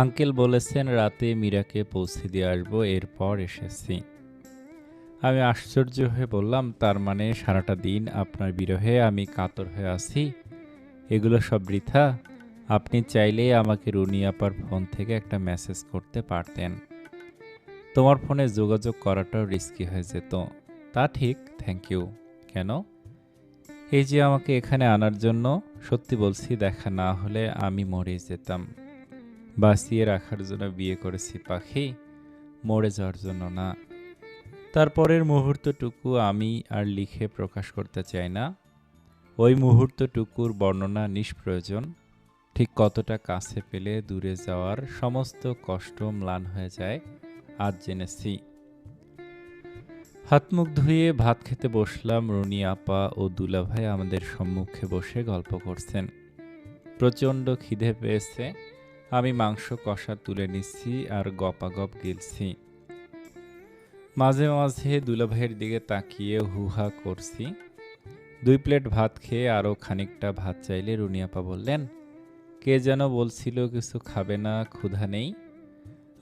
Uncle বলেছেন রাতে মীরাকে পৌঁছে দিয়ে আসবো, এরপর এসেছি। আমি আশ্চর্য হয়ে বললাম, তার মানে সারাটা দিন আপনার বিরহে আমি কাতর হয়ে আছি? এগুলো সব বৃথা? আপনি চাইলেই আমাকে রুনি আপার ফোন থেকে একটা মেসেজ করতে পারতেন। তোমার ফোনে যোগাযোগ করাটাও রিস্কি হয়ে যেত। তা ঠিক, থ্যাংক ইউ। কেন? এই যে আমাকে এখানে আনার জন্য। সত্যি বলছি, দেখা না হলে আমি মরে যেতাম। বাঁচিয়ে রাখার জন্য বিয়ে করেছি পাখি, মরে যাওয়ার জন্য না। তারপরের মুহূর্তটুকু আমি আর লিখে প্রকাশ করতে চাই না। ওই মুহূর্তটুকুর বর্ণনা নিষ্প্রয়োজন। ঠিক কতটা কাছে পেলে দূরে যাওয়ার সমস্ত কষ্ট ম্লান হয়ে যায় আজ জেনেছি। হাত মুখ ধুয়ে ভাত খেতে বসলাম। রুনি আপা ও দুলাভাই আমাদের সম্মুখে বসে গল্প করছেন। প্রচণ্ড খিদে পেয়েছে। আমি মাংস কষা তুলে নিচ্ছি আর গপাগপ গিলছি। মাঝে মাঝে দুলাভাইয়ের দিকে তাকিয়ে হুহা করছি। 2 প্লেট ভাত খেয়ে আরও খানিকটা ভাত চাইলে রুনি আপা বললেন, কে যেন বলছিল কিছু খাবে না, ক্ষুধা নেই।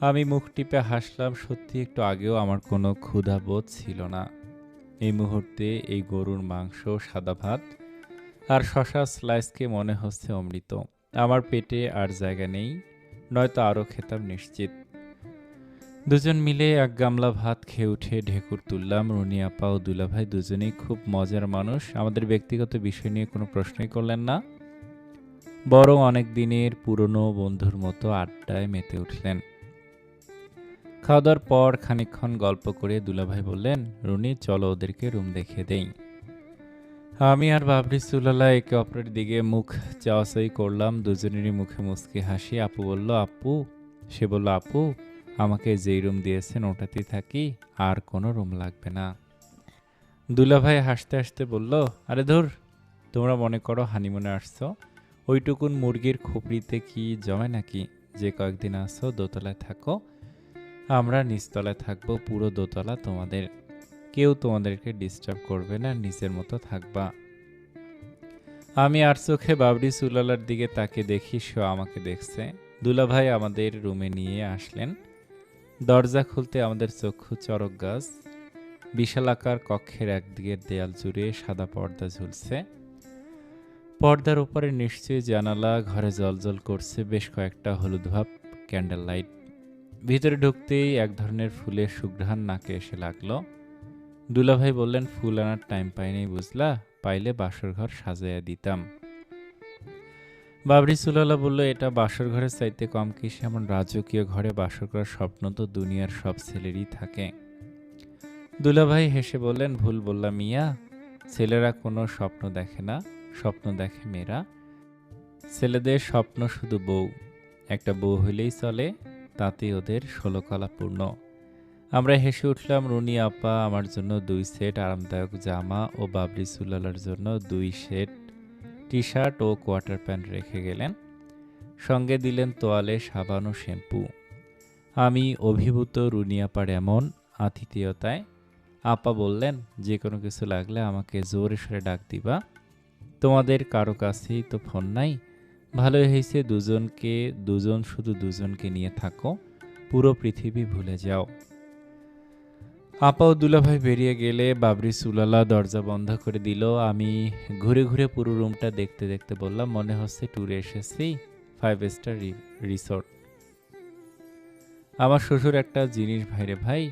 আমি মুখ টিপে হাসলাম। সত্যি একটু আগেও আমার কোনো ক্ষুধা বোধ ছিল না। এই মুহূর্তে এই গরুর মাংস, সাদা ভাত আর শশা স্লাইসকে মনে হচ্ছে অমৃত। আমার পেটে আর জায়গা নেই, নয়তো আরও খেতাম নিশ্চিত। দুজন মিলে 1 গামলা ভাত খেয়ে উঠে ঢেকুর তুললাম। রুনি আপা ও দুলাভাই দুজনেই খুব মজার মানুষ। আমাদের ব্যক্তিগত বিষয় নিয়ে কোনো প্রশ্নই করলেন না, বরং অনেক দিনের পুরনো বন্ধুর মতো আড্ডায় মেতে উঠলেন। খাওয়া দাওয়ার পর খানিকক্ষণ গল্প করে দুলাভাই বললেন, রুনি চলো ওদেরকে রুম দেখিয়ে দেই। আমি আর বাবরি সুলালা একে অপরের দিকে মুখ চাওয়াচাই করলাম। দুজনেরই মুখে মুচকি হাসি। আপু বলল, আপু সে বলল, আপু আমাকে যেই রুম দিয়েছেন ওটাতেই থাকি, আর কোনো রুম লাগবে না। দুলাভাই হাসতে হাসতে বলল, আরে ধুর, তোমরা মনে করো হানিমুনে আসছো, ওইটুকুন মুরগির খুপড়িতে কি জমে নাকি? যে কয়েকদিন আসছো দোতলায় থাকো, আমরা নিচতলায় থাকবো। পুরো দোতলা তোমাদের, কেউ তোমাদেরকে ডিস্টার্ব করবে না, নিজের মতো থাকবা। আমি আর চোখে বাবরি সুলালার দিকে তাকে দেখি, সে আমাকে দেখছে। দুলাভাই আমাদের রুমে নিয়ে আসলেন। দরজা খুলতে আমাদের চক্ষু চরক গাছ। বিশালাকার কক্ষের একদিকের দেয়াল জুড়ে সাদা পর্দা ঝুলছে। পর্দার উপরে নিশ্চয়ই জানালা, ঘরে জ্বলজ্বল করছে বেশ কয়েকটা হলুদ ভাব ক্যান্ডেল লাইট। ভিতরে ঢুকতেই এক ধরনের ফুলের সুঘ্রাণ নাকে এসে লাগলো। দুলাভাই বললেন, ফুল আনার টাইম পাইনি বুঝলা, পাইলে বাসর ঘর সাজাইয়া দিতাম। বাবরি সুলালা বলল, এটা বাসর ঘরের চাইতে কম কিসে? এমন রাজকীয় ঘরে বাসর করার স্বপ্ন তো দুনিয়ার সব ছেলেরই থাকে। দুলাভাই হেসে বললেন, ভুল বললাম মিয়া, ছেলেরা কোনো স্বপ্ন দেখে না, স্বপ্ন দেখে মেয়েরা। ছেলেদের স্বপ্ন শুধু বউ, একটা বউ হইলেই চলে, তাতেই ওদের 16 কলা পূর্ণ। আমরা হেসে উঠলাম। রুনি আপা আমার জন্য 2 সেট আরামদায়ক জামা ও বাবরি সুলালার জন্য 2 সেট টি শার্ট ও কোয়ার্টার প্যান্ট রেখে গেলেন। সঙ্গে দিলেন তোয়ালে, সাবান ও শ্যাম্পু। আমি অভিভূত রুনি আপার এমন আতিথেয়তায়। আপা বললেন, যে কোনো কিছু লাগলে আমাকে জোরে সরে ডাক দিবা। তোমাদের কারো কাছেই তো ফোন নাই। ভালোই হয়েছে, দুজন শুধু দুজনকে নিয়ে থাকো, পুরো পৃথিবী ভুলে যাও। আপা ও দুলাভাই বেরিয়ে গেলে বাবরি সুলালা দরজা বন্ধ করে দিল। আমি ঘুরে ঘুরে পুরো রুমটা দেখতে দেখতে বললাম, মনে হচ্ছে ট্যুরে এসেছি, 5 স্টার রিসোর্ট। আমার শ্বশুর একটা জিনিস ভাইরে ভাই,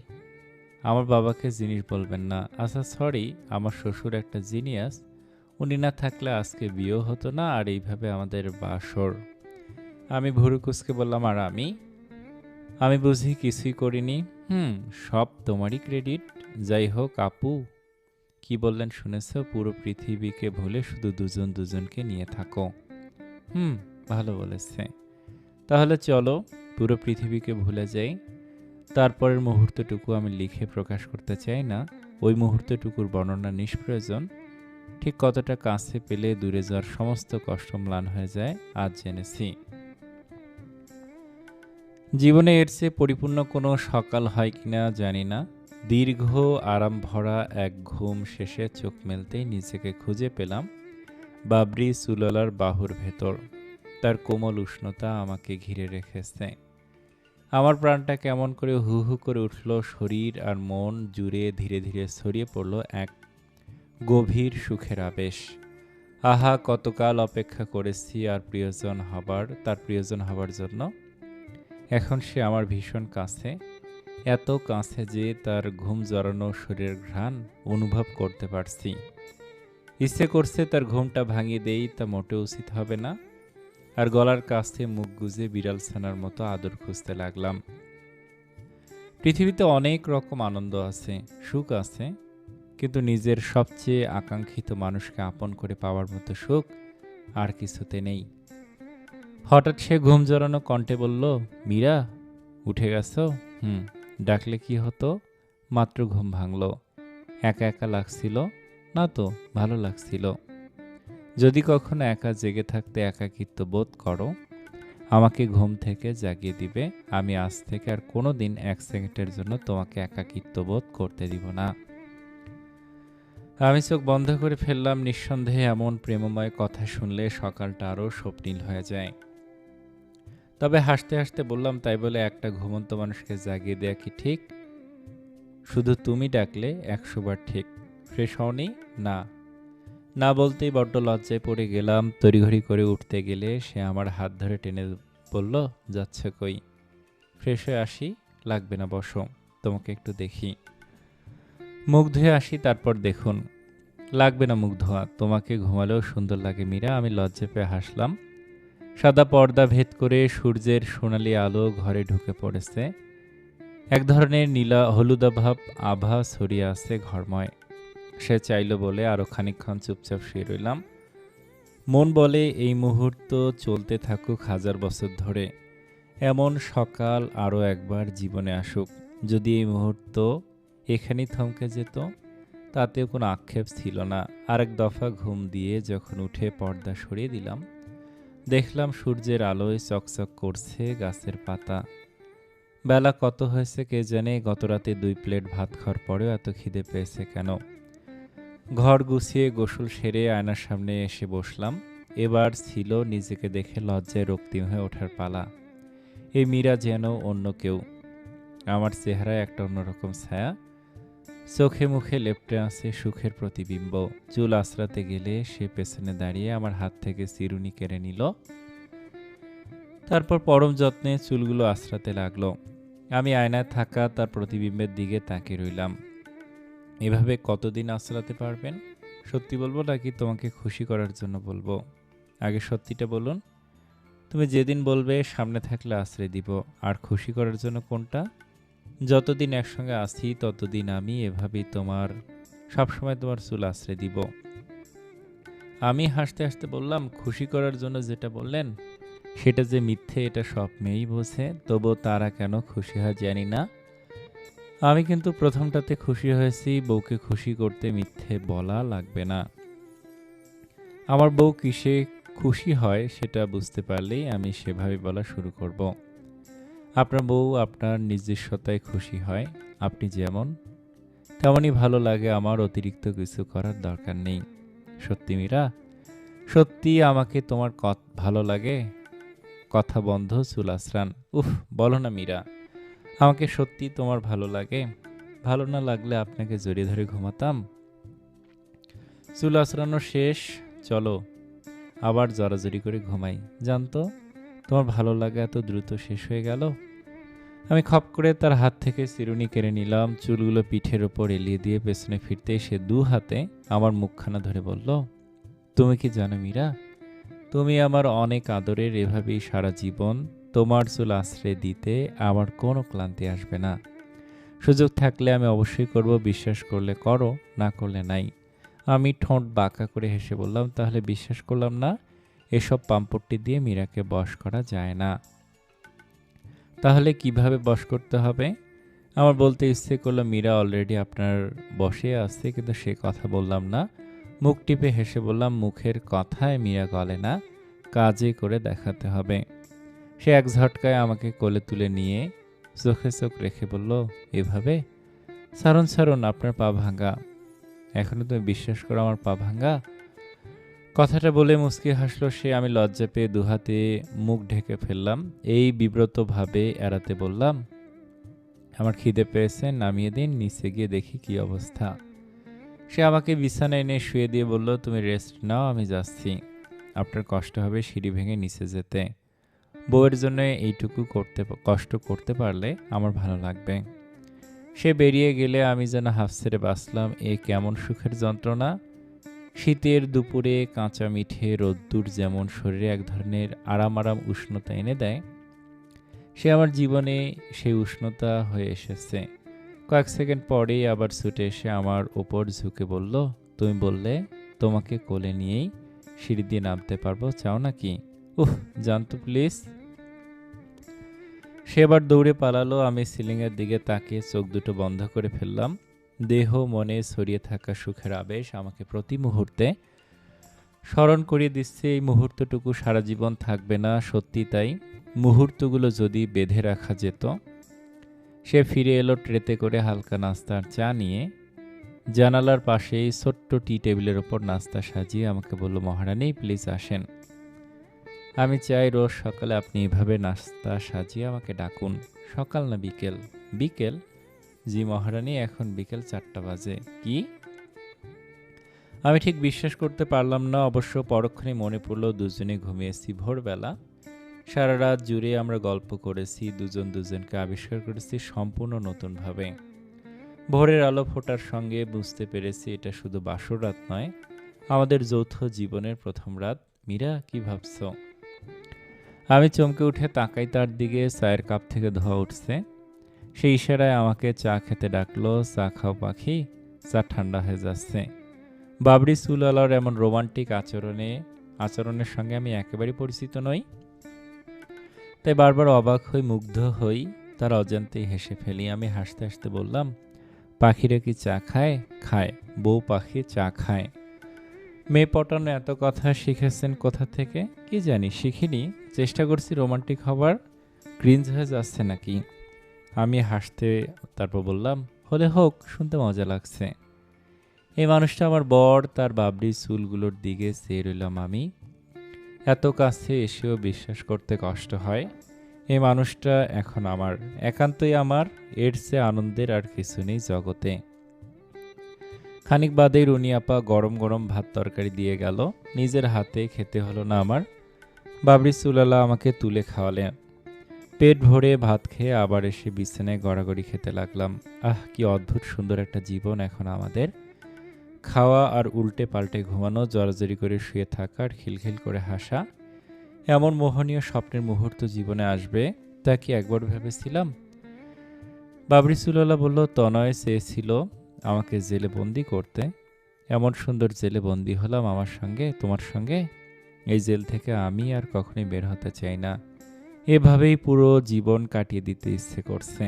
আমার বাবাকে জিনিস বলবেন না। আচ্ছা সরি, আমার শ্বশুর একটা জিনিয়াস। উনি না থাকলে আজকে বিয়েও হতো না, আর এইভাবে আমাদের বাসর। আমি ভুরু কুচকে বললাম, আর আমি বুঝি কিছুই করিনি। সব তোমারই ক্রেডিট। যাই হোক আপু, কি বললেন শুনেছ? পুরো পৃথিবীকে ভুলে শুধু দুজনকে নিয়ে থাকো। ভালো বলেছে। তাহলে চলো পুরো পৃথিবীকে ভুলে যাই। তারপরের মুহূর্তটুকু আমি লিখে প্রকাশ করতে চাই না, ওই মুহূর্তটুকুর বর্ণনা নিষ্প্রয়োজন। ঠিক কতটা কাছে পেলে দূরে যাওয়ার সমস্ত কষ্ট ম্লান হয়ে যায় আজ জেনেছি। জীবনে এর চেয়ে পরিপূর্ণ কোনো সকাল হয় কিনা জানি না। দীর্ঘ আরাম ভরা এক ঘুম শেষে চোখ মেলতেই নিজেকে খুঁজে পেলাম বাবরি সুলালার বাহুর ভেতর। তার কোমল উষ্ণতা আমাকে ঘিরে রেখেছে। আমার প্রাণটা কেমন করে হু হু করে উঠল, শরীর আর মন জুড়ে ধীরে ধীরে ছড়িয়ে পড়ল এক গভীর সুখের আবেশ। আহা, কতকাল অপেক্ষা করেছি তার প্রিয়জন হবার জন্য। এখন সে আমার ভীষণ কাছে, এত কাছে যে তার ঘুম জড়ানো শরীরের ঘ্রাণ অনুভব করতে পারছি। ইচ্ছে করছে তার ঘুমটা ভাঙিয়ে দেই, তা মোটেও উচিত হবে না। আর গলার কাছে মুখ গুজে বিড়াল ছানার মতো আদর খুঁজতে লাগলাম। পৃথিবীতে অনেক রকম আনন্দ আছে, সুখ আছে, কিন্তু নিজের সবচেয়ে আকাঙ্ক্ষিত মানুষকে আপন করে পাওয়ার মতো সুখ আর কিছুতে নেই। হঠাৎ সে ঘুম জড়ানো কণ্ঠে বলল, মীরা, উঠে গেছো? ডাকলে কি হতো? মাত্র ঘুম ভাঙল। একা একা লাগছিল না? তো ভালো লাগছিল। যদি কখনো একা জেগে থাকতে একাকিত্ব বোধ করো, আমাকে ঘুম থেকে জাগিয়ে দিবে। আমি আজ থেকে আর কোনো দিন 1 সেকেন্ডের জন্য তোমাকে একাকিত্ব বোধ করতে দিব না। আমি চোখ বন্ধ করে ফেললাম। নিঃসন্দেহে এমন প্রেমময় কথা শুনলে সকালটা আরও স্বপ্নিল হয়ে যায়। তবে হাসতে হাসতে বললাম, তাই বলে একটা ঘুমন্ত মানুষকে জাগিয়ে দেয়া কি ঠিক? শুধু তুমি ডাকলে 100 বার ঠিক। ফ্রেশ হওনি? না। না বলতেই বড্ড লজ্জায় পড়ে গেলাম। তড়িঘড়ি করে উঠতে গেলে সে আমার হাত ধরে টেনে বলল, যাচ্ছে কই? ফ্রেশ হয়ে আসি। লাগবে না, বসো, তোমাকে একটু দেখি। মুখ ধুয়ে আসি, তারপর দেখুন। লাগবে না মুখ ধোয়া, তোমাকে ঘুমালেও সুন্দর লাগে মীরা। আমি লজ্জা পেয়ে হাসলাম। সাদা পর্দা ভেদ করে সূর্যের সোনালি আলো ঘরে ঢুকে পড়েছে। এক ধরনের নীলা হলুদাভাব আভা ছড়িয়ে আছে ঘরময়। সে চাইল বলে আরো খানিকক্ষণ চুপচাপ শুয়ে রইলাম। মন বলে এই মুহূর্ত চলতে থাকুক 1000 বছর ধরে। এমন সকাল আরও একবার জীবনে আসুক। যদি এই মুহূর্ত এখানেই থমকে যেত, তাতেও কোনো আক্ষেপ ছিল না। আরেক দফা ঘুম দিয়ে যখন উঠে পর্দা সরিয়ে দিলাম, দেখলাম সূর্যের আলোয় চকচক করছে গাছের পাতা। বেলা কত হয়েছে কে জানে। গতরাতে 2 প্লেট ভাত খাওয়ার পরেও এত খিদে পেয়েছে কেন? ঘর গুছিয়ে গোসল সেরে আয়নার সামনে এসে বসলাম। এবার ছিল নিজেকে দেখে লজ্জায় রক্তিম হয়ে ওঠার পালা। এই মীরা যেন অন্য কেউ। আমার চেহারায় একটা অন্যরকম ছায়া। চোখে মুখে লেপ্টে আছে সুখের প্রতিবিম্ব। চুল আঁচড়াতে গেলে সে পেছনে দাঁড়িয়ে আমার হাত থেকে চিরুনি কেড়ে নিল। তারপর পরম যত্নে চুলগুলো আঁচড়াতে লাগলো। আমি আয়নায় থাকা তার প্রতিবিম্বের দিকে তাকিয়ে রইলাম। এভাবে কতদিন আঁচড়াতে পারবেন? সত্যি বলবো নাকি তোমাকে খুশি করার জন্য বলবো? আগে সত্যিটা বলুন। তুমি যেদিন বলবে সামনে থাকলে আশ্রে দিব। আর খুশি করার জন্য কোনটা? যতদিন একসঙ্গে আছি ততদিন আমি এভাবেই সবসময় তোমার চুল আশ্রে দিব। আমি হাসতে হাসতে বললাম, খুশি করার জন্য যেটা বললেন সেটা যে মিথ্যে এটা সব মেয়েই বোঝে, তবুও তারা কেন খুশি হয় জানি না। আমি কিন্তু প্রথমটাতে খুশি হয়েছি। বউকে খুশি করতে মিথ্যে বলা লাগবে না। আমার বউ কিসে খুশি হয় সেটা বুঝতে পারলেই আমি সেভাবে বলা শুরু করব। আপনার বউ আপনার নিজস্বতায় খুশি হয়। আপনি যেমন, তেমনই ভালো লাগে আমার। অতিরিক্ত কিছু করার দরকার নেই। সত্যি মীরা? সত্যি আমাকে তোমার ভালো লাগে? কথা বন্ধ, চুল আঁচড়ান। উফ, বলো না মীরা, আমাকে সত্যি তোমার ভালো লাগে? ভালো না লাগলে আপনাকে জড়িয়ে ধরে ঘুমাতাম? চুল আঁচড়ানো শেষ, চলো আবার জড়াজড়ি করে ঘুমাই। জানতো তোমার ভালো লাগা এত দ্রুত শেষ হয়ে গেল? আমি খপ করে তার হাত থেকে চিরুনি কেড়ে নিলাম। চুলগুলো পিঠের ওপর এলিয়ে দিয়ে পেছনে ফিরতে সে 2 হাতে আমার মুখখানা ধরে বলল, তুমি কি জানো মীরা, তুমি আমার অনেক আদরের। এভাবেই সারা জীবন তোমার চুল আশ্রয় দিতে আমার কোনো ক্লান্তি আসবে না। সুযোগ থাকলে আমি অবশ্যই করব। বিশ্বাস করলে করো, না করলে নাই। আমি ঠোঁট বাঁকা করে হেসে বললাম, তাহলে বিশ্বাস করলাম না। এসব পাম্পট্টি দিয়ে মীরাকে বশ করা যায় না। তাহলে কিভাবে বশ করতে হবে? আমার বলতে ইচ্ছে করলো, মীরা অলরেডি আপনার বশে আছে, কিন্তু সে কথা বললাম না। মুখ টিপে হেসে বললাম, মুখের কথায় মীরা গলে না, কাজে করে দেখাতে হবে। সে এক ঝটকায় আমাকে কোলে তুলে নিয়ে চোখে চোখ রেখে বলল, এভাবে? ছাড়ুন ছাড়ুন, আপনার পা ভাঙা। এখনো তুমি বিশ্বাস করো আমার পা ভাঙা? কথাটা বলে মুচকি হাসল সে। আমি লজ্জা পেয়ে দুহাতে মুখ ঢেকে ফেললাম। এই বিব্রতভাবে এড়াতে বললাম, আমার খিদে পেয়েছে, নামিয়ে দিন, নিচে গিয়ে দেখি কি অবস্থা। সে আমাকে বিছানায় এনে শুয়ে দিয়ে বলল, তুমি রেস্ট নাও, আমি যাচ্ছি। আপনার কষ্ট হবে সিঁড়ি ভেঙে নিচে যেতে। বউয়ের জন্য এইটুকু কষ্ট করতে পারলে আমার ভালো লাগবে। সে বেরিয়ে গেলে আমি যেন হাফ ছেড়ে বাঁচলাম। এ কেমন সুখের যন্ত্রণা! শীতের দুপুরে কাঁচা মিঠে রোদ্দুর যেমন শরীরে এক ধরনের আরাম উষ্ণতা এনে দেয়, সে আমার জীবনে সেই উষ্ণতা হয়ে এসেছে। কয়েক সেকেন্ড পরেই আবার ছুটে এসে আমার ওপর ঝুঁকে বলল, তুমি বললে তোমাকে কোলে নিয়েই সিঁড়ি দিয়ে নামতে পারবো, চাও নাকি? উফ, জানতো প্লিজ। সে এবার দৌড়ে পালালো। আমি সিলিংয়ের দিকে তাকিয়ে চোখ দুটো বন্ধ করে ফেললাম। দেহ মনে ছড়িয়ে থাকা সুখের আবেশ আমাকে প্রতি মুহূর্তে স্মরণ করিয়ে দিচ্ছে এই মুহূর্তটুকু সারা জীবন থাকবে না। সত্যি তাই, মুহূর্তগুলো যদি বেঁধে রাখা যেত। সে ফিরে এলো ট্রেতে করে হালকা নাস্তার চা নিয়ে। জানালার পাশেই ছোট্ট টি টেবিলের ওপর নাস্তা সাজিয়ে আমাকে বলল, মহারানী প্লিজ আসেন। আমি চাই রোজ সকালে আপনি এভাবে নাস্তা সাজিয়ে আমাকে ডাকুন। সকাল না বিকেল? বিকেল? জি মহারানী, এখন বিকেল 4টা বাজে। কি? আমি ঠিক বিশ্বাস করতে পারলাম না। অবশ্য পরক্ষণে মনে পড়ল দুজনে ঘুমিয়েছি ভোরবেলা। সারা রাত জুড়ে আমরা গল্প করেছি, দুজন দুজনকে আবিষ্কার করেছি সম্পূর্ণ নতুনভাবে। ভোরের আলো ফোটার সঙ্গে বুঝতে পেরেছি এটা শুধু বাসর রাত নয়, আমাদের যৌথ জীবনের প্রথম রাত। মীরা, কি ভাবছ? আমি চমকে উঠে তাকাই তার দিকে। চায়ের কাপ থেকে ধোয়া উঠছে। সেই ইশারায় আমাকে চা খেতে ডাকলো। চা খাও পাখি, চা ঠান্ডা হয়ে যাচ্ছে। বাবরি চুলালার এমন রোমান্টিক আচরণের সঙ্গে আমি একেবারেই পরিচিত নই, তাই বারবার অবাক হই, মুগ্ধ হই, তার অজান্তেই হেসে ফেলি। আমি হাসতে হাসতে বললাম, পাখিরা কি চা খায়? খায়। বউ পাখি চা খায়। মেয়ে পটানো এত কথা শিখেছেন কোথা থেকে? কি জানি, শিখিনি। চেষ্টা করছি রোমান্টিক হবার। ক্রিঞ্জ হয়ে যাচ্ছে নাকি? আমি হাসতে তারপর বললাম, হলে হোক, শুনতে মজা লাগছে। এই মানুষটা আমার বর। তার বাবরি চুলগুলোর দিকে চেয়ে রইলাম আমি। এত কাছে এসেও বিশ্বাস করতে কষ্ট হয় এই মানুষটা এখন আমার, একান্তই আমার। এর চেয়ে আনন্দের আর কিছু নেই জগতে। খানিক বাদেই রুনি আপা গরম গরম ভাত তরকারি দিয়ে গেল। নিজের হাতে খেতে হলো না আমার। বাবরি চুলালা আমাকে তুলে খাওয়ালেন। পেট ভরে ভাত খেয়ে আবার এসে বিছানায় গড়াগড়ি খেতে লাগলাম। আহ, কি অদ্ভুত সুন্দর একটা জীবন এখন আমাদের। খাওয়া আর উল্টে পাল্টে ঘুমানো, জড়াজড়ি করে শুয়ে থাকা আর খিলখিল করে হাসা, এমন মোহনীয় স্বপ্নের মুহূর্ত জীবনে আসবে তা কি একবার ভেবেছিলাম? বাবরি চুলালা বলল, তনয় চেয়েছিল আমাকে জেলে বন্দি করতে। এমন সুন্দর জেলে বন্দি হলাম আমার সঙ্গে, তোমার সঙ্গে। এই জেল থেকে আমি আর কখনোই বের হতে চাই না। এভাবেই পুরো জীবন কাটিয়ে দিতে ইচ্ছে করছে।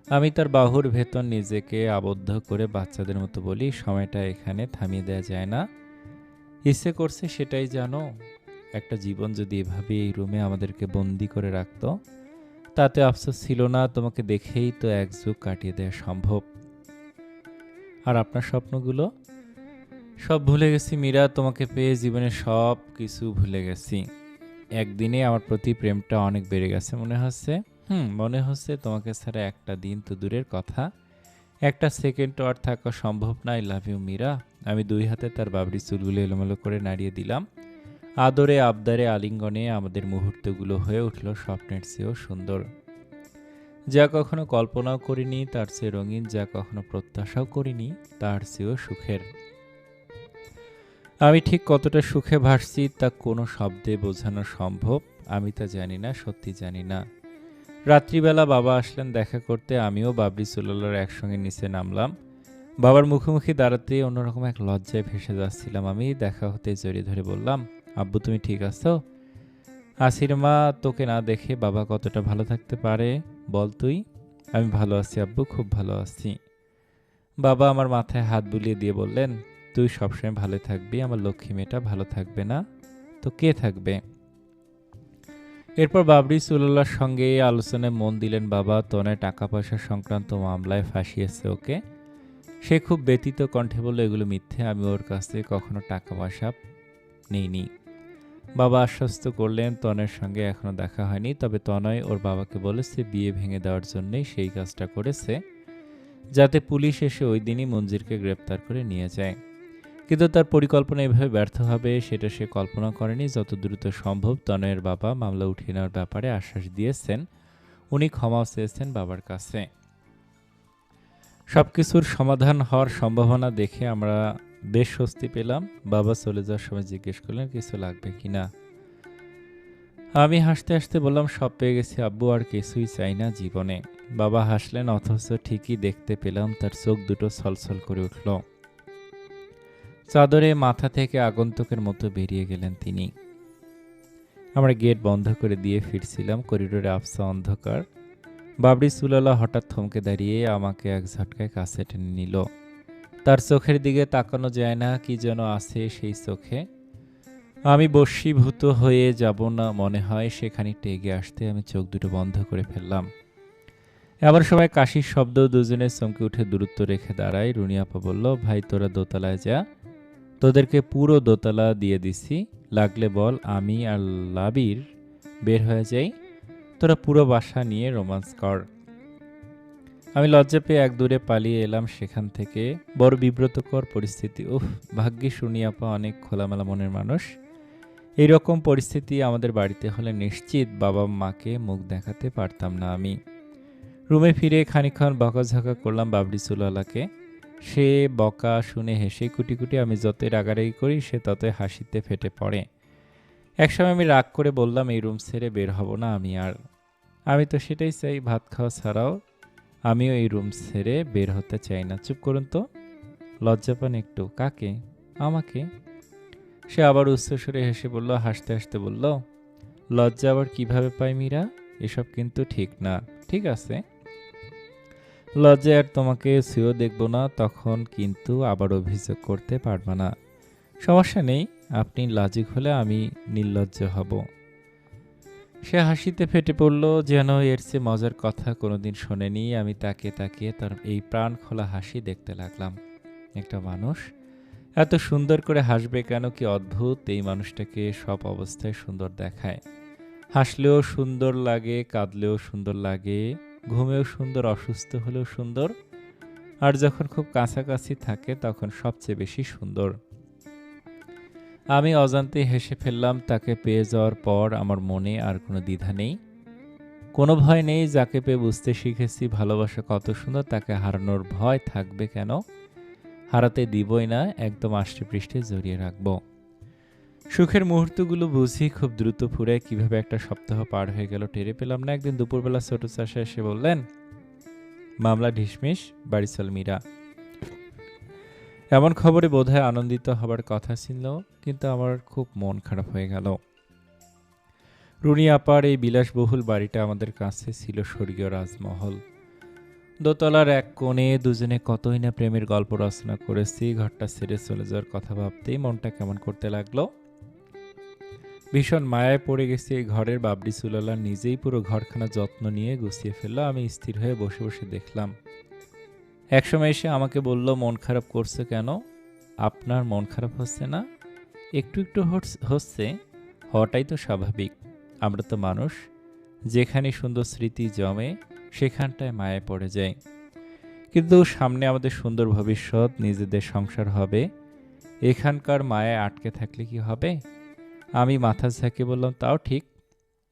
আমি তার বাহুর ভেতর নিজেকে আবদ্ধ করে বাচ্চাদের মতো বলি, সময়টা এখানে থামিয়ে দেওয়া যায় না? ইচ্ছে করছে সেটাই জানো। একটা জীবন যদি এভাবে এই রুমে আমাদেরকে বন্দি করে রাখতো, তাতে আফসোস ছিল না। তোমাকে দেখেই তো এক যুগ কাটিয়ে দেওয়া সম্ভব। আর আপনার স্বপ্নগুলো? সব ভুলে গেছি মীরা, তোমাকে পেয়ে জীবনের সব কিছু ভুলে গেছি। একদিনে আমার প্রতি প্রেমটা অনেক বেড়ে গেছে মনে হচ্ছে। মনে হচ্ছে তোমাকে ছাড়া একটা দিন তো দূরের কথা, একটা সেকেন্ড আর থাকা সম্ভব না। I love you Meera. আমি দুই হাতে তার বাবরি চুলগুলো এলোমেলো করে নাড়িয়ে দিলাম। আদরে আবদারে আলিঙ্গনে আমাদের মুহূর্তগুলো হয়ে উঠল স্বপ্নের চেয়েও সুন্দর। যা কখনো কল্পনাও করিনি তার চেয়ে রঙিন, যা কখনো প্রত্যাশাও করিনি তার চেয়েও সুখের। আমি ঠিক কতটা সুখে ভাসছি তা কোনো শব্দে বোঝানো সম্ভব? আমি তা জানি না, সত্যি জানি না। রাত্রিবেলা বাবা আসলেন দেখা করতে। আমিও বাবরি চুলালার একসঙ্গে নিচে নামলাম। বাবার মুখোমুখি দাঁড়াতে অন্যরকম এক লজ্জায় ভেসে যাচ্ছিলাম আমি। দেখা হতে জড়িয়ে ধরে বললাম, আব্বু তুমি ঠিক আছো? আসির মা, তোকে না দেখে বাবা কতটা ভালো থাকতে পারে বল তুই? আমি ভালো আছি আব্বু, খুব ভালো আছি। বাবা আমার মাথায় হাত বুলিয়ে দিয়ে বললেন, তুই সবসময় ভালো থাকবি, আমার লক্ষ্মী মেয়েটা ভালো থাকবে না তো কে থাকবে? এরপর বাবরি চুলালার সঙ্গে আলোচনায় মন দিলেন বাবা। তনয় টাকা পয়সা সংক্রান্ত মামলায় ফাঁসিয়েছে ওকে। সে খুব ব্যথিত কণ্ঠে বলল, এগুলো মিথ্যে, আমি ওর কাছে কখনো টাকা পয়সা নেইনি। বাবা আশ্বস্ত করলেন তনয়ের সঙ্গে এখনো দেখা হয়নি, তবে তনয় ওর বাবাকে বলেছে বিয়ে ভেঙে দেওয়ার জন্যই সেই কাজটা করেছে, যাতে পুলিশ এসে ওই দিনই মঞ্জিরকে গ্রেপ্তার করে নিয়ে যায়। কিন্তু তার পরিকল্পনা এভাবে ব্যর্থ হবে সেটা সে কল্পনা করেনি। যত দ্রুত সম্ভব তনয়ের বাবা মামলা উঠিয়ে নেওয়ার ব্যাপারে আশ্বাস দিয়েছেন। উনি ক্ষমাও চেয়েছেন বাবার কাছে। সবকিছুর সমাধান হওয়ার সম্ভাবনা দেখে আমরা বেশ স্বস্তি পেলাম। বাবা চলে যাওয়ার সময় জিজ্ঞেস করলেন, কিছু লাগবে কিনা। আমি হাসতে হাসতে বললাম, সব পেয়ে গেছি আব্বু, আর কিছুই চাই না জীবনে। বাবা হাসলেন, অথচ ঠিকই দেখতে পেলাম তার চোখ দুটো ছলছল করে উঠল। চাদরে মাথা থেকে আগন্তুকের মতো বেরিয়ে গেলেন তিনি। আমরা গেট বন্ধ করে দিয়ে ফিরছিলাম। করিডোরে আবছা অন্ধকার। বাবরি চুলালা হঠাৎ থমকে দাঁড়িয়ে আমাকে এক ঝটকায় কাছে টেনে নিল। তার চোখের দিকে তাকানো যায় না, কি যেন আছে সেই চোখে। আমি বশীভূত হয়ে যাব না মনে হয়। সে খানিকটা এগিয়ে আসতে আমি চোখ দুটো বন্ধ করে ফেললাম। আবার সবাই কাশির শব্দ, দুজনে চমকে উঠে দূরত্ব রেখে দাঁড়ায়। রুনি আপা বলল, ভাই তোরা দোতলায় যা, তোদেরকে পুরো দোতলা দিয়ে দিছি, লাগলে বল, আমি আর লাবির বের হয়ে যাই, তোরা পুরো বাসা নিয়ে রোমান্স কর। আমি লজ্জা পেয়ে এক দূরে পালিয়ে এলাম সেখান থেকে। বড় বিব্রতকর পরিস্থিতি। ভাগ্যিস রুনি আপা অনেক খোলামেলা মনের মানুষ। এইরকম পরিস্থিতি আমাদের বাড়িতে হলে নিশ্চিত বাবা মাকে মুখ দেখাতে পারতাম না আমি। রুমে ফিরে খানিকক্ষণ বকাঝকা করলাম বাবরি চুলালাকে। সে বকা শুনে হেসে কুটি কুটি। আমি যতই রাগারাগি করি সে ততই হাসিতে ফেটে পড়ে। একসময় আমি রাগ করে বললাম, এই রুম ছেড়ে বের হব না আমি আর। আমি তো সেটাই চাই, ভাত খাওয়া ছাড়াও আমিও এই রুম ছেড়ে বের হতে চাই না। চুপ করুন তো। লজ্জা পান একটু? কাকে? আমাকে। সে আবার উচ্চস্বরে হেসে বলল, হাসতে হাসতে বলল, লজ্জা আবার কিভাবে পাই মীরা? এসব কিন্তু ঠিক না। ঠিক আছে, লজ্জায় আর তোমাকে ছুঁয়েও দেখব না, তখন কিন্তু আবার অভিযোগ করতে পারবা না। সমস্যা নেই, আপনি লাজুক হলে আমি নির্লজ্জ হব। সে হাসিতে ফেটে পড়ল, যেন এর চেয়ে মজার কথা কোনোদিন শোনেনি। আমি তাকিয়ে তাকিয়ে তার এই প্রাণ খোলা হাসি দেখতে লাগলাম। একটা মানুষ এত সুন্দর করে হাসবে কেন? কি অদ্ভুত! এই মানুষটাকে সব অবস্থায় সুন্দর দেখায়। হাসলেও সুন্দর লাগে, কাঁদলেও সুন্দর লাগে, ঘুমেও সুন্দর, অসুস্থ হলেও সুন্দর, আর যখন খুব কাছাকাছি থাকে তখন সবচেয়ে বেশি সুন্দর। আমি অজান্তে হেসে ফেললাম। তাকে পেয়ে যাওয়ার পর আমার মনে আর কোনো দ্বিধা নেই, কোনো ভয় নেই। যাকে পেয়ে বুঝতে শিখেছি ভালোবাসা কত সুন্দর, তাকে হারানোর ভয় থাকবে কেন? হারাতে দিবই না, একদম আষ্টে পৃষ্ঠে জড়িয়ে রাখবো। সুখের মুহূর্তগুলো বুঝি খুব দ্রুত ফুরে। কিভাবে একটা সপ্তাহ পার হয়ে গেল টেরে পেলাম না। একদিন দুপুরবেলা ছোট চাষা এসে বললেন, মামলা ঢিসমিস, বাড়ি চল মীরা। এমন খবরে বোধহয় আনন্দিত হবার কথা ছিল, কিন্তু আমার খুব মন খারাপ হয়ে গেল। রুনি আপার এই বিলাসবহুল বাড়িটা আমাদের কাছে ছিল স্বর্গীয় রাজমহল। দোতলার এক কোণে দুজনে কতই না প্রেমের গল্প রচনা করেছি। ঘরটা ছেড়ে চলে যাওয়ার কথা ভাবতেই মনটা কেমন করতে লাগলো। ভীষণ মায়ায় পড়ে গেছি এই ঘরের। বাবরি চুলালা নিজেই পুরো ঘরখানা যত্ন নিয়ে গুছিয়ে ফেলল। আমি স্থির হয়ে বসে বসে দেখলাম। একসময় এসে আমাকে বলল, মন খারাপ করছে কেন? আপনার মন খারাপ হচ্ছে না? একটু একটু হচ্ছে, হওয়াটাই তো স্বাভাবিক। আমরা তো মানুষ, যেখানে সুন্দর স্মৃতি জমে সেখানটায় মায়ায় পড়ে যায়। কিন্তু সামনে আমাদের সুন্দর ভবিষ্যৎ, নিজেদের সংসার হবে, এখানকার মায়ায় আটকে থাকলে কি হবে? আমি মাথা ঝাঁকিয়ে বললাম, তাও ঠিক।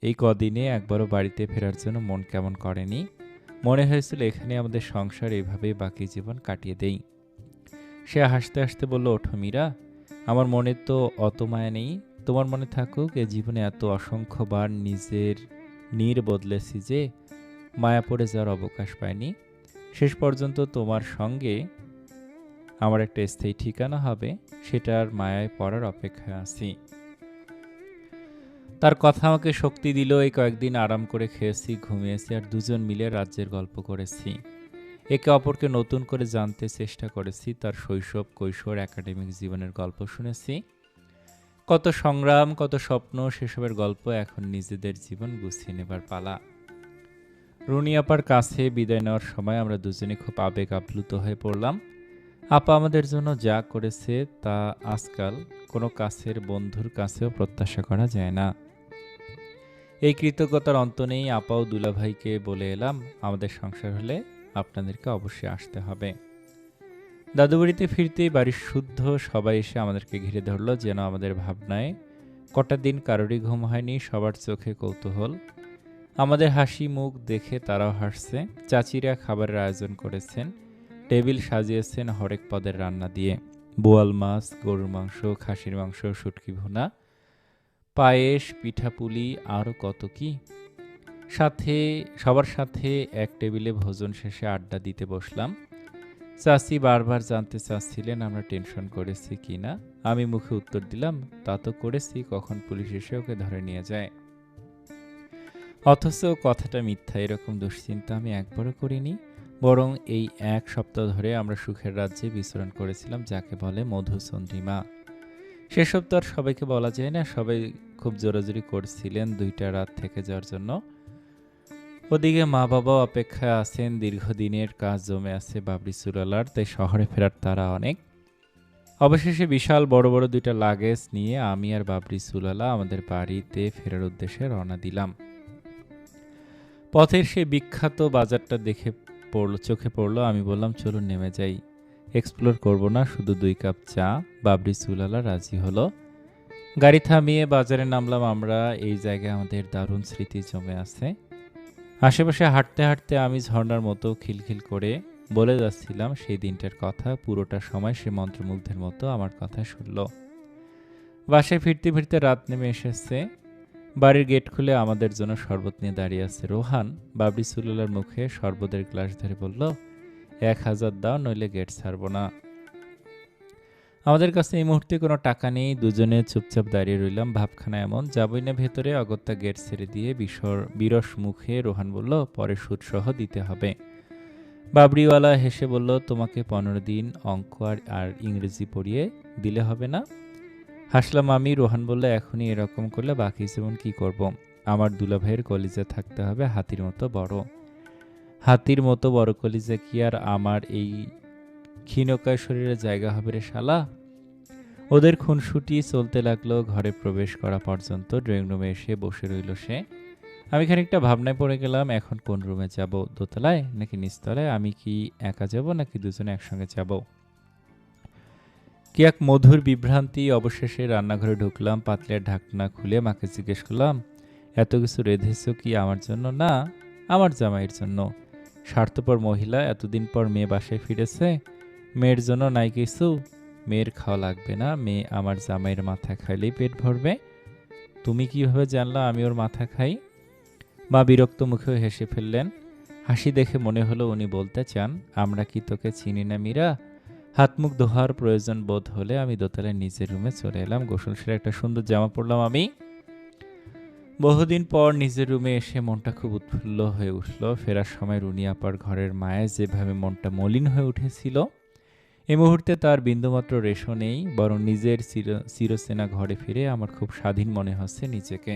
এই কদিনে একবারও বাড়িতে ফেরার জন্য মন কেমন করেনি। মনে হয়েছিল এখানে আমাদের সংসার, এইভাবেই বাকি জীবন কাটিয়ে দেই। সে হাসতে হাসতে বলল, ওঠো মীরা, আমার মনে তো অত মায়া নেই। তোমার মনে থাকুক। এ জীবনে এত অসংখ্যবার নিজের নীর বদলেছি যে মায়া পড়ে যাওয়ার অবকাশ পাইনি। শেষ পর্যন্ত তোমার সঙ্গে আমার একটা স্থায়ী ঠিকানা হবে, সেটার মায়ায় পড়ার অপেক্ষায় আছি। তার কথা আমাকে শক্তি দিল। এই কয়েকদিন আরাম করে খেয়েছি, ঘুমিয়েছি, আর দুজন মিলে রাজ্যের গল্প করেছি। একে অপরকে নতুন করে জানতে চেষ্টা করেছি। তার শৈশব, কৈশোর, একাডেমিক জীবনের গল্প শুনেছি। কত সংগ্রাম, কত স্বপ্ন, সেসবের গল্প। এখন নিজেদের জীবন গুছিয়ে নেবার পালা। রুনি আপার কাছে বিদায় নেওয়ার সময় আমরা দুজনে খুব আবেগ আপ্লুত হয়ে পড়লাম। আপা আমাদের জন্য যা করেছে তা আজকাল কোনো কাছের বন্ধুর কাছেও প্রত্যাশা করা যায় না। এই কৃতজ্ঞতার অন্ত নেই। আপা ও দুলাভাইকে বলে এলাম, আমাদের সংসার হলে আপনাদেরকে অবশ্যই আসতে হবে। দাদুবাড়িতে ফিরতেই বাড়ির শুদ্ধ সবাই এসে আমাদেরকে ঘিরে ধরলো, যেন আমাদের ভাবনায় কটা দিন কারোরই ঘুম হয়নি। সবার চোখে কৌতূহল। আমাদের হাসি মুখ দেখে তারাও হাসছে। চাচিরা খাবারের আয়োজন করেছেন, টেবিল সাজিয়েছেন হরেক পদের রান্না দিয়ে। বোয়াল মাছ, গরুর মাংস, খাসির মাংস, শুটকি ভুনা, পায়েস, পিঠাপুলি, আরও কত কি। সাথে সবার সাথে এক টেবিলে ভোজন শেষে আড্ডা দিতে বসলাম। চাচি বারবার জানতে চাচ্ছিলেন আমরা টেনশন করেছি কিনা। আমি মুখে উত্তর দিলাম, তা তো করেছি, কখন পুলিশ এসে ওকে ধরে নিয়ে যায়। অথচ কথাটা মিথ্যা, এরকম দুশ্চিন্তা আমি একবারও করিনি। বরং এই এক সপ্তাহ ধরে আমরা সুখের রাজ্যে বিচরণ করেছিলাম, যাকে বলে মধুচন্দ্রিমা। সেসব তো আর সবাইকে বলা যায় না। সবাই খুব জোরাজুরি করছিলেন 2টা রাত থেকে যাওয়ার জন্য। ওদিকে মা বাবাও অপেক্ষায় আছেন, দীর্ঘদিনের কাজ জমে আছে বাবরি চুলালার, তাই শহরে ফেরার তারা অনেক। অবশেষে বিশাল বড় বড় 2টা লাগেজ নিয়ে আমি আর বাবরি চুলালা আমাদের বাড়িতে ফেরার উদ্দেশ্যে রওনা দিলাম। পথের সেই বিখ্যাত বাজারটা চোখে পড়লো। আমি বললাম, চলুন নেমে যাই, এক্সপ্লোর করব না, শুধু 2 কাপ চা। বাবরি চুলালা রাজি হলো। গাড়ি থামিয়ে বাজারে নামলাম আমরা। এই জায়গায় আমাদের দারুণ স্মৃতি জমে আছে। আশেপাশে হাঁটতে হাঁটতে আমি ঝর্ণার মতো খিলখিল করে বলে যাচ্ছিলাম সেই দিনটার কথা। পুরোটা সময় সে মন্ত্রমুগ্ধের মতো আমার কথা শুনল। বাসায় ফিরতে ফিরতে রাত নেমে এসেছে। বাড়ির গেট খুলে আমাদের জন্য শরবত নিয়ে দাঁড়িয়ে আছে রোহান। বাবরি চুলালার মুখে শরবতের গ্লাস ধরে বলল, 1000 দাও, নইলে গেট ছাড়ব না। আমাদের কাছে এই মুহূর্তে কোনো টাকা নেই। দুজনে চুপচাপ দাঁড়িয়ে রইলাম। ভাবখানা এমন, যাবই না ভেতরে, অগত্যা গেট ছেড়ে দিয়ে বিরস মুখে রোহান বলল, পরে সুদসহ দিতে হবে। বাবরিওয়ালা হেসে বলল, তোমাকে 15 দিন অঙ্ক আর ইংরেজি পড়িয়ে দিলে হবে না? হাসলাম আমি। রোহান বলল, এখনই এরকম করলে বাকি জীবন কি করব? আমার দুলাভাইয়ের কলিজা থাকতে হবে হাতির মতো বড়। হাতির মতো বড় কলিজা কি আর আমার এই ক্ষীণকায় শরীরে জায়গা হবে রে শালা? ওদের খুনসুটি চলতে লাগলো ঘরে প্রবেশ করা পর্যন্ত। ড্রয়িং রুমে এসে বসে রইল সে। আমি খানিকটা ভাবনায় পড়ে গেলাম, এখন কোন রুমে যাব? দোতলায় নাকি নিচতলায়? আমি কি একা যাব নাকি দুজনে একসঙ্গে যাব? কি এক মধুর বিভ্রান্তি। অবশেষে রান্নাঘরে ঢুকলাম। পাতলের ঢাকনা খুলে মাকে জিজ্ঞেস করলাম, এত কিছু রেঁধেছ কি আমার জন্য? না, আমার জামাইয়ের জন্য। স্বার্থপর মহিলা, এতদিন পর মেয়ে বাসায় ফিরেছে, মেয়ের জন্য নাই কিছু? মেয়ের খাওয়া লাগবে না, মেয়ে আমার জামাইয়ের মাথা খাইলেই পেট ভরবে। তুমি কিভাবে জানলা আমি ওর মাথা খাই? মা বিরক্ত মুখেও হেসে ফেললেন। হাসি দেখে মনে হলো উনি বলতে চান, আমরা কি তোকে চিনি না মীরা? হাত মুখ ধোয়ার প্রয়োজন বোধ হলে আমি দোতলায় নিজের রুমে চলে এলাম। গোসল সেরে একটা সুন্দর জামা পরলাম আমি। বহুদিন পর নিজের রুমে এসে মনটা খুব উৎফুল্ল হয়ে উঠল। ফেরার সময় রুনি আপার ঘরের মায়ে যেভাবে মনটা মলিন হয়ে উঠেছিল, এই মুহূর্তে তার বিন্দুমাত্র রেশও নেই। বরং নিজের চিরচেনা ঘরে ফিরে আমার খুব স্বাধীন মনে হচ্ছে নিজেকে।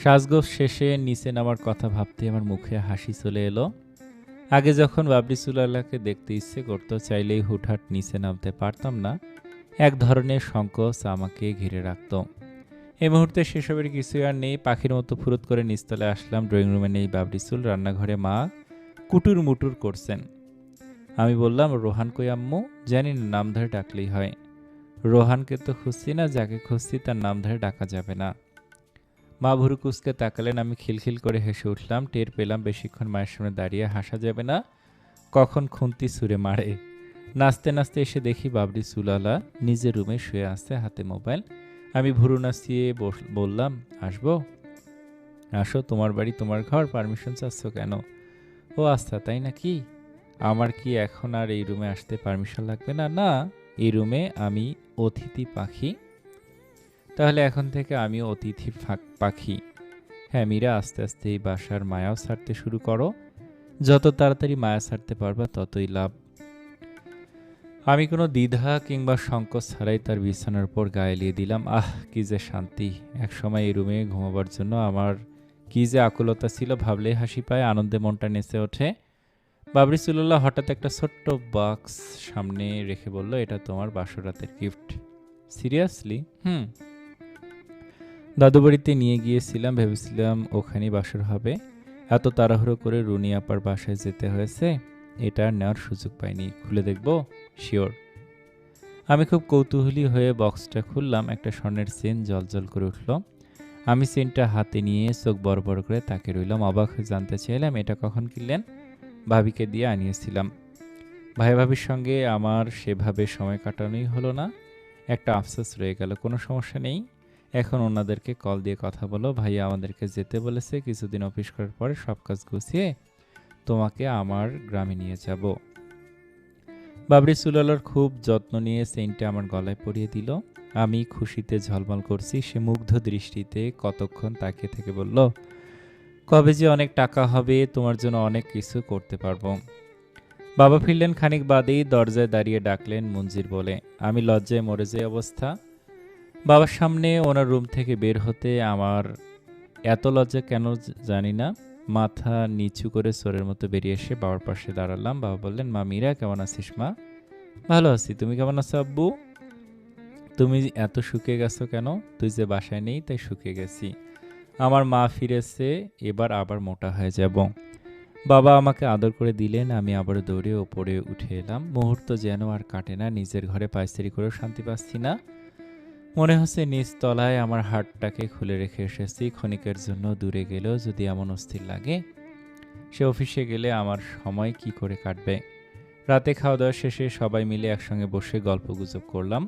সাজগোজ শেষে নিচে নামার কথা ভাবতে আমার মুখে হাসি চলে এলো। আগে যখন বাবরি চুলালাকে দেখতে ইচ্ছে করত, চাইলেই হুটহাট নিচে নামতে পারতাম না। এক ধরনের সংকোচ আমাকে ঘিরে রাখত। এই মুহূর্তে সেসবের কিছু আর নেই। পাখির মতো ফুরুত করে নিচতলায় আসলাম। ড্রয়িং রুমে নেই বাবরি চুল, রান্নাঘরে মা কুটুর মুটুর করছেন। আমি বললাম, রোহান কই আম্মু? জানি না, নাম ধরে ডাকলেই হয়। রোহানকে তো খুঁজছি না, যাকে খুঁজছি তার নাম ধরে ডাকা যাবে না। মা ভুরু কুচকে তাকালেন। আমি খিলখিল করে হেসে উঠলাম। টের পেলাম বেশিক্ষণ মায়ের সামনে দাঁড়িয়ে হাসা যাবে না, কখন খুন্তি ছুঁড়ে মারে। নাচতে নাচতে এসে দেখি বাবরি চুলালা নিজের রুমে শুয়ে আছে, হাতে মোবাইল। আমি ভুরু নাচিয়ে বললাম, আসবো? আসো, তোমার বাড়ি তোমার ঘর, পারমিশন চাচ্ছ কেন? ও আচ্ছা, তাই নাকি? আমার কি এখন আর এই রুমে আসতে পারমিশন লাগবে না? না, এই রুমে আমি অতিথি পাখি। তাহলে এখন থেকে আমিও অতিথি পাখি। হ্যাঁ মীরা, আস্তে আস্তে এই বাসার মায়াও ছাড়তে শুরু করো। যত তাড়াতাড়ি মায়া ছাড়তে পারবা ততই লাভ। আমি কোনো দ্বিধা কিংবা সংকোচ ছাড়াই তার বিছানার উপর গায়ে এলিয়ে দিলাম। আহ, কি যে শান্তি! একসময় এই রুমে ঘুমাবার জন্য আমার কি যে আকুলতা ছিল, ভাবলেই হাসি পায়, আনন্দে মনটা নেচে ওঠে। বাবরি সুলাল্লাহ হঠাৎ একটা ছোট্ট বক্স সামনে রেখে বলল, এটা তোমার বাসরাতের গিফট। সিরিয়াসলি? হুম। দাদু বাড়িতে নিয়ে গিয়েছিলাম, ভেবেছিলাম ওখানেই বাসর হবে। এত তাড়াহুড়ো করে রুনি আপার বাসায় যেতে হয়েছে, এটা আর নেওয়ার সুযোগ পাইনি। খুলে দেখবো? শিওর। আমি খুব কৌতূহলী হয়ে বক্সটা খুললাম। একটা স্বর্ণের চেন জ্বলজ্বল করে উঠল। আমি চেনটা হাতে নিয়ে চোখ বড় বড় করে তাকে রইলাম। অবাক হয়ে জানতে চাইলাম, এটা কখন কিনলেন? ভাবিকে দিয়ে আনিয়েছিলাম। ভাই ভাবির সঙ্গে আমার সেভাবে সময় কাটানোই হলো না। একটা আফসোস রয়ে গেল। কোনো সমস্যা নেই, এখন ওনাদেরকে কল দিয়ে কথা বলো। ভাইয়া আমাদেরকে যেতে বলেছে, কিছুদিন অফিস করার পরে সব কাজ গুছিয়ে তোমাকে আমার গ্রামে নিয়ে যাব। বাবরি সুলালার খুব যত্ন নিয়ে চেইনটা আমার গলায় পরিয়ে দিল। আমি খুশিতে ঝলমল করছি। সে মুগ্ধ দৃষ্টিতে কতক্ষণ তাকিয়ে থেকে বলল, কবে যে অনেক টাকা হবে, তোমার জন্য অনেক কিছু করতে পারবো। বাবা ফিরলেন খানিক বাদেই। দরজায় দাঁড়িয়ে ডাকলেন মঞ্জির বলে। আমি লজ্জায় মরে যাই অবস্থা। বাবার সামনে ওনার রুম থেকে বের হতে আমার এত লজ্জা কেন জানি না। মাথা নিচু করে চোরের মতো বেরিয়ে এসে বাবার পাশে দাঁড়ালাম। বাবা বললেন, মা মীরা, কেমন আছিস মা? ভালো আছি, তুমি কেমন আছো আব্বু? তুমি এত শুকিয়ে গেছো কেন? তুই যে বাসায় নেই তাই শুকিয়ে গেছি। আমার মা ফিরেছে, এবার আবার মোটা হয়ে যাব। বাবা আমাকে আদর করে দিলেন। আমি আবার দৌড়ে ওপরে উঠে এলাম। মুহূর্ত যেন আর কাটে না। নিজের ঘরে পায়চারি করেও শান্তি পাচ্ছি না। মনে হচ্ছে নিচ তলায় আমার হাতটাকে খুলে রেখে এসেছি। ক্ষণিকের জন্য দূরে গেলেও যদি এমন অস্থির লাগে, সে অফিসে গেলে আমার সময় কি করে কাটবে। রাতে খাওয়া দাওয়া শেষে সবাই মিলে একসঙ্গে বসে গল্প গুজব করলাম।